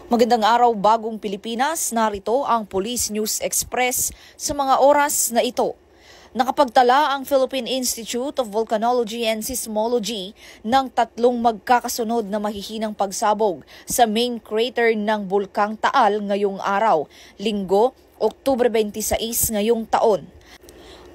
Magandang araw bagong Pilipinas, narito ang Police News Express sa mga oras na ito. Nakapagtala ang Philippine Institute of Volcanology and Seismology ng tatlong magkakasunod na mahihinang pagsabog sa main crater ng Bulkang Taal ngayong araw, Linggo, Oktubre 26 ngayong taon.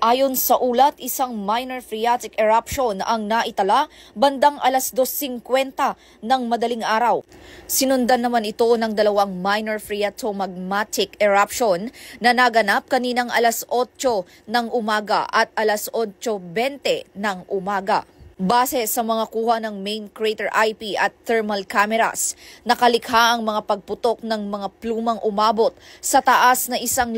Ayon sa ulat, isang minor phreatic eruption ang naitala bandang alas 2:50 ng madaling araw. Sinundan naman ito ng dalawang minor phreatomagmatic eruption na naganap kaninang alas 8 ng umaga at alas 8:20 ng umaga. Base sa mga kuha ng main crater IP at thermal cameras, nakalikha ang mga pagputok ng mga plumang umabot sa taas na 1,200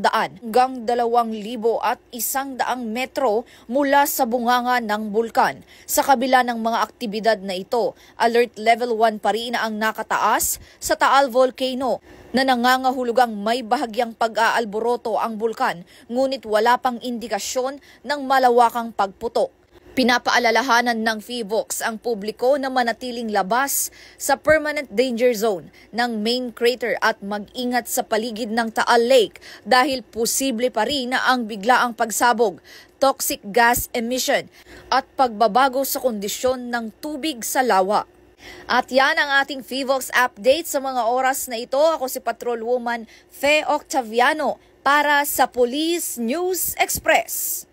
hanggang 2,100 metro mula sa bunganga ng bulkan. Sa kabila ng mga aktibidad na ito, Alert Level 1 pa rin ang nakataas sa Taal Volcano na nangangahulugang may bahagyang pag-aalboroto ang bulkan, ngunit wala pang indikasyon ng malawakang pagputok. Pinapaalalahanan ng PHIVOLCS ang publiko na manatiling labas sa permanent danger zone ng main crater at mag-ingat sa paligid ng Taal Lake dahil posible pa rin na ang biglaang pagsabog, toxic gas emission at pagbabago sa kondisyon ng tubig sa lawa. At yan ang ating PHIVOLCS update sa mga oras na ito. Ako si Patrolwoman Fe Octaviano para sa Police News Express.